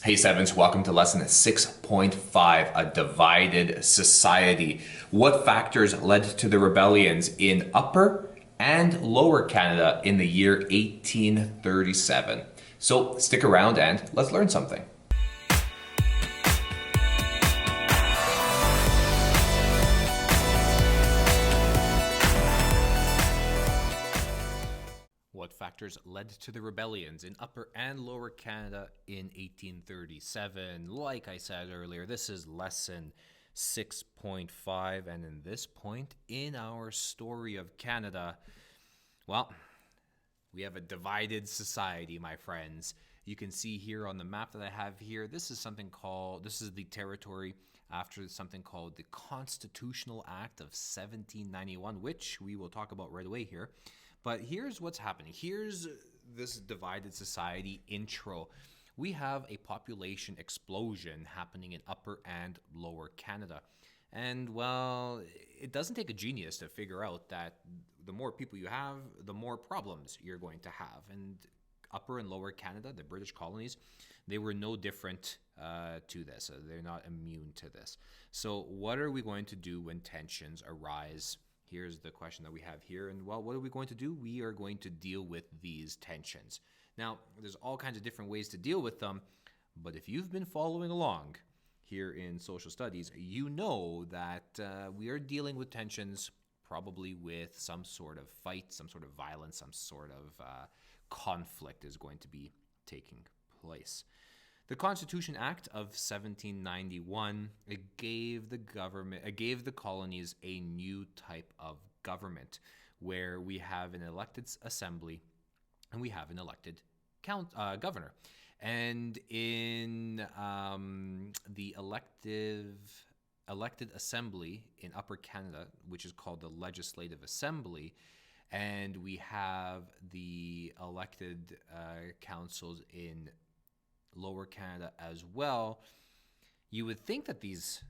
Hey Sevens, welcome to lesson 6.5, A Divided Society. What factors led to the rebellions in Upper and Lower Canada in the year 1837? So stick around and let's learn something. What factors led to the rebellions in Upper and Lower Canada in 1837? Like I said earlier, this is lesson 6.5, and in this point in our story of Canada, well, we have a divided society, my friends. You can see here on the map that I have here, this is the territory after something called the Constitutional Act of 1791, which we will talk about right away here. But here's what's happening. Here's this divided society intro. We have a population explosion happening in Upper and Lower Canada. And, well, it doesn't take a genius to figure out that the more people you have, the more problems you're going to have. And Upper and Lower Canada, the British colonies, they were no different to this. They're not immune to this. So what are we going to do when tensions arise? Here's the question that we have here. And, well, what are we going to do? We are going to deal with these tensions. Now, there's all kinds of different ways to deal with them, but if you've been following along here in social studies, you know that we are dealing with tensions probably with some sort of fight, some sort of violence, some sort of conflict is going to be taking place. The Constitution Act of 1791, it gave the colonies a new type of government where we have an elected assembly and we have an elected governor. And in the elected assembly in Upper Canada, which is called the Legislative Assembly, and we have the elected councils in Lower Canada as well, you would think that these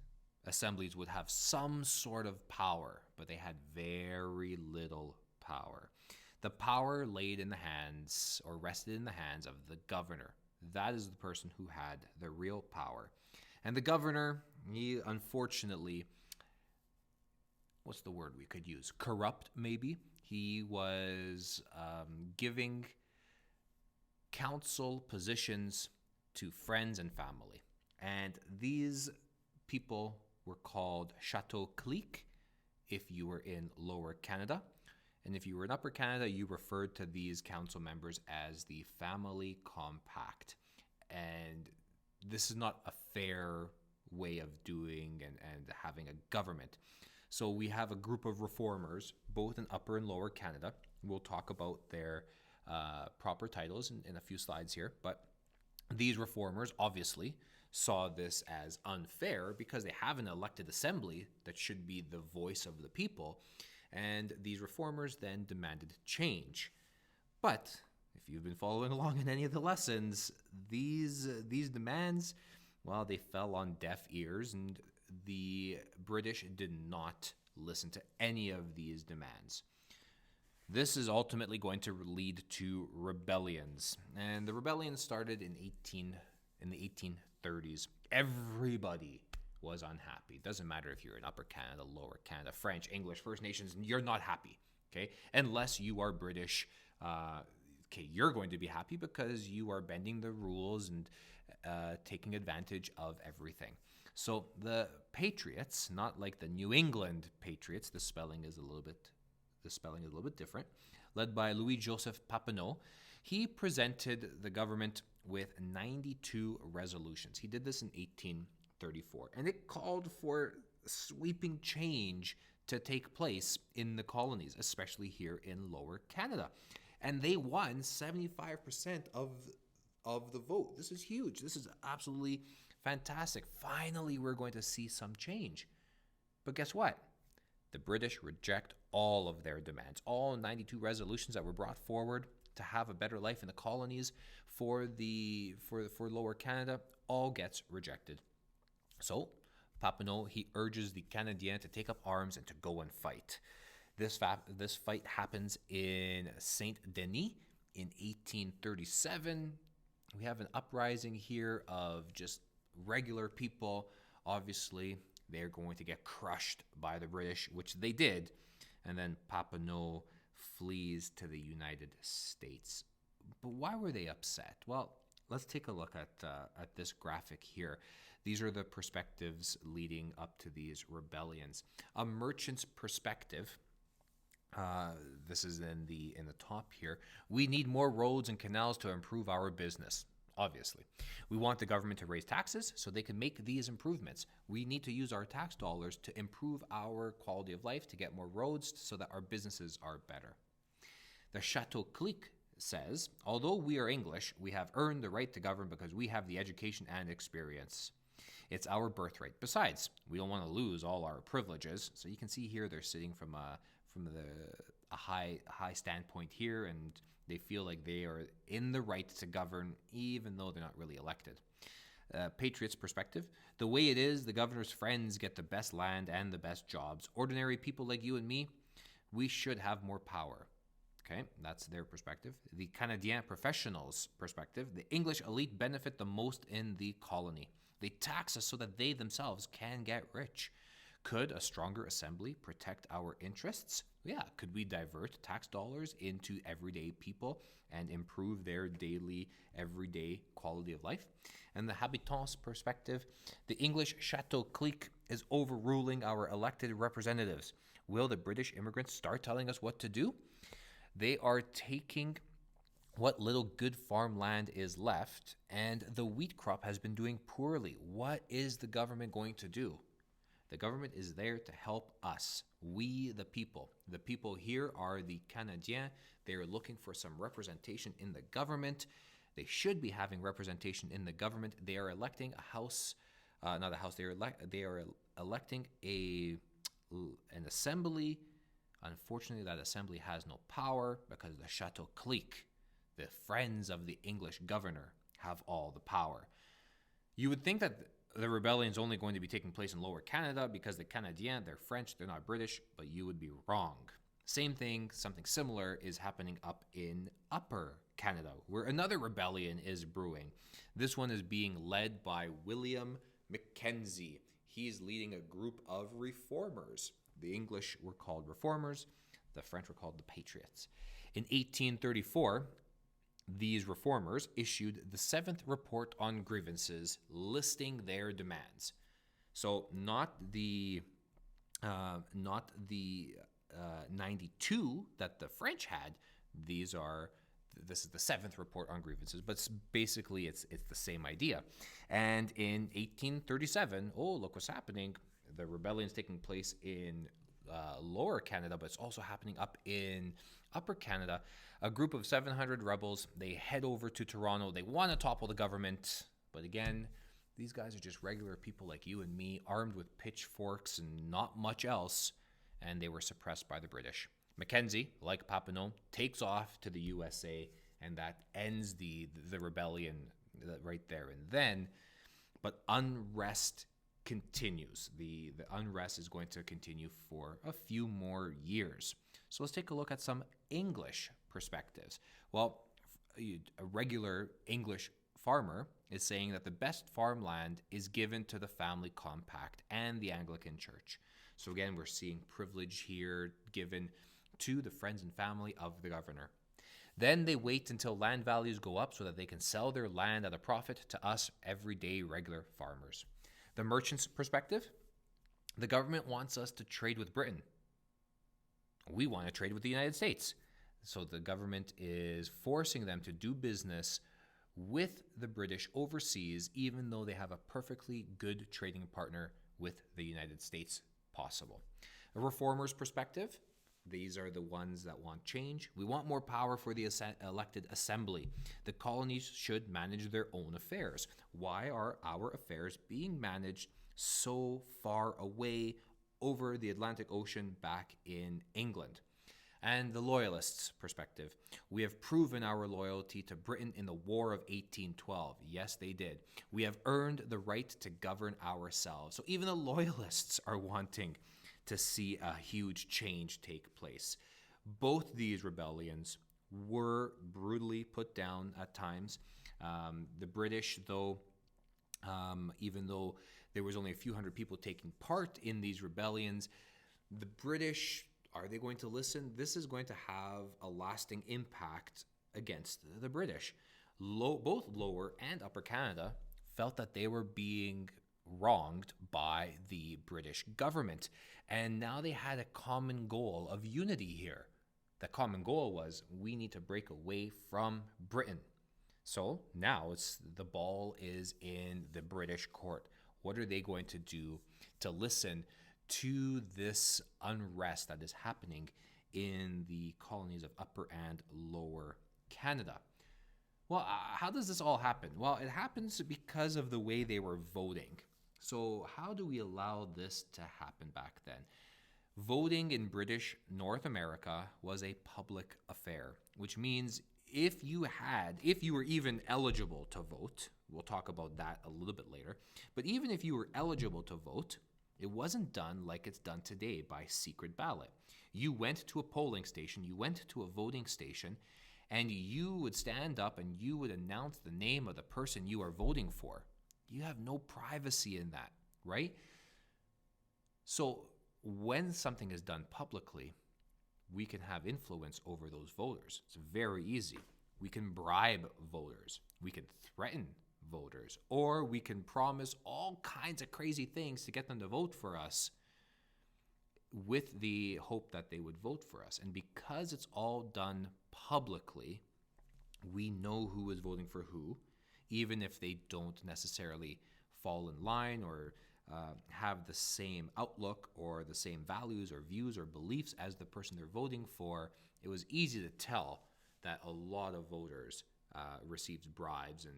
assemblies would have some sort of power, but they had very little power. The power laid in the hands or rested in the hands of the governor. That is the person who had the real power. And the governor, he unfortunately, what's the word we could use? Corrupt, maybe. He was giving council positions to friends and family. And these people were called Chateau Clique if you were in Lower Canada. And if you were in Upper Canada, you referred to these council members as the Family Compact. And this is not a fair way of doing and having a government. So we have a group of reformers, both in Upper and Lower Canada. We'll talk about their proper titles in a few slides here. But these reformers obviously saw this as unfair because they have an elected assembly that should be the voice of the people. And these reformers then demanded change. But if you've been following along in any of the lessons, these demands, well, they fell on deaf ears, and the British did not listen to any of these demands. This is ultimately going to lead to rebellions. And the rebellion started in the 1830s. Everybody was unhappy. It doesn't matter if you're in Upper Canada, Lower Canada, French, English, First Nations, you're not happy, okay? Unless you are British, you're going to be happy because you are bending the rules and taking advantage of everything. So the Patriots, not like the New England Patriots, the spelling is a little bit different, led by Louis-Joseph Papineau, he presented the government with 92 resolutions. He did this in 1834, and it called for sweeping change to take place in the colonies, especially here in Lower Canada. And they won 75% of the vote. This is huge. This is absolutely fantastic. Finally, we're going to see some change. But guess what? The British reject all of their demands. All 92 resolutions that were brought forward to have a better life in the colonies for Lower Canada all gets rejected. So Papineau, he urges the Canadiens to take up arms and to go and fight. This fight happens in Saint Denis in 1837. We have an uprising here of just regular people. Obviously, they're going to get crushed by the British, which they did. And then Papineau flees to the United States. But why were they upset? Well, let's take a look at this graphic here. These are the perspectives leading up to these rebellions. A merchant's perspective. This is in the top here. We need more roads and canals to improve our business. Obviously, we want the government to raise taxes so they can make these improvements. We need to use our tax dollars to improve our quality of life, to get more roads so that our businesses are better. The Chateau Clique says, although we are English, we have earned the right to govern because we have the education and experience. It's our birthright. Besides, we don't want to lose all our privileges. So you can see here they're sitting from a high standpoint here, and they feel like they are in the right to govern even though they're not really elected. Patriots' perspective. The way it is, the governor's friends get the best land and the best jobs. Ordinary people like you and me, we should have more power. Okay, that's their perspective. The Canadien professionals' perspective. The English elite benefit the most in the colony. They tax us so that they themselves can get rich. Could a stronger assembly protect our interests? Yeah. Could we divert tax dollars into everyday people and improve their daily, everyday quality of life? And the habitants' perspective, the English Chateau Clique is overruling our elected representatives. Will the British immigrants start telling us what to do? They are taking what little good farmland is left, and the wheat crop has been doing poorly. What is the government going to do? The government is there to help us, we the people. The people here are the Canadiens. They are looking for some representation in the government. They should be having representation in the government. They are electing a house, not a house. They are electing an assembly. Unfortunately, that assembly has no power because the Chateau Clique, the friends of the English governor, have all the power. You would think that the rebellion is only going to be taking place in Lower Canada because the Canadiens, they're French, they're not British, but you would be wrong. Same thing, something similar is happening up in Upper Canada, where another rebellion is brewing. This one is being led by William Mackenzie. He's leading a group of reformers. The English were called reformers, the French were called the patriots. In 1834, these reformers issued the 7th report on grievances listing their demands. So not the 92 that the French had. This is the 7th report on grievances, but basically it's the same idea. And in 1837, look what's happening. The rebellion's taking place in Lower Canada, but it's also happening up in Upper Canada. A group of 700 rebels, they head over to Toronto. They want to topple the government, but again, these guys are just regular people like you and me, armed with pitchforks and not much else, and they were suppressed by the British. Mackenzie, like Papineau, takes off to the USA, and that ends the rebellion right there and then. But unrest continues. The unrest is going to continue for a few more years. So let's take a look at some English perspectives. Well, a regular English farmer is saying that the best farmland is given to the family compact and the Anglican Church. So again, we're seeing privilege here given to the friends and family of the governor. Then they wait until land values go up so that they can sell their land at a profit to us everyday regular farmers. The merchant's perspective, the government wants us to trade with Britain. We want to trade with the United States. So the government is forcing them to do business with the British overseas, even though they have a perfectly good trading partner with the United States possible. A reformer's perspective, these are the ones that want change. We want more power for the elected assembly. The colonies should manage their own affairs. Why are our affairs being managed so far away over the Atlantic Ocean back in England? And the loyalists' perspective. We have proven our loyalty to Britain in the War of 1812. Yes, they did. We have earned the right to govern ourselves. So even the loyalists are wanting to see a huge change take place. Both these rebellions were brutally put down at times. The British, though, even though there was only a few hundred people taking part in these rebellions, the British, are they going to listen? This is going to have a lasting impact against the British. Both Lower and Upper Canada felt that they were being wronged by the British government. And now they had a common goal of unity here. The common goal was, we need to break away from Britain. So now the ball is in the British court. What are they going to do to listen to this unrest that is happening in the colonies of Upper and Lower Canada? Well, how does this all happen? Well, it happens because of the way they were voting. So how do we allow this to happen back then? Voting in British North America was a public affair, which means if you were even eligible to vote, we'll talk about that a little bit later, but even if you were eligible to vote, it wasn't done like it's done today by secret ballot. You went to a polling station, you went to a voting station, and you would stand up and you would announce the name of the person you are voting for. You have no privacy in that, right? So when something is done publicly, we can have influence over those voters. It's very easy. We can bribe voters. We can threaten voters. Or we can promise all kinds of crazy things to get them to vote for us with the hope that they would vote for us. And because it's all done publicly, we know who is voting for who, even if they don't necessarily fall in line or have the same outlook or the same values or views or beliefs as the person they're voting for. It was easy to tell that a lot of voters received bribes and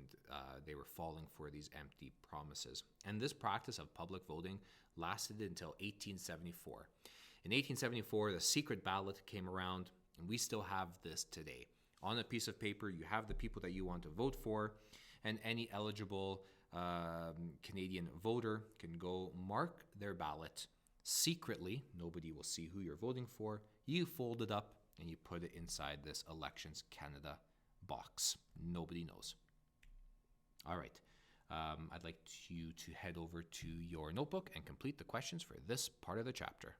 they were falling for these empty promises. And this practice of public voting lasted until 1874. In 1874, the secret ballot came around, and we still have this today. On a piece of paper, you have the people that you want to vote for, and any eligible Canadian voter can go mark their ballot secretly. Nobody will see who you're voting for. You fold it up and you put it inside this Elections Canada box. Nobody knows. All right. I'd like you to head over to your notebook and complete the questions for this part of the chapter.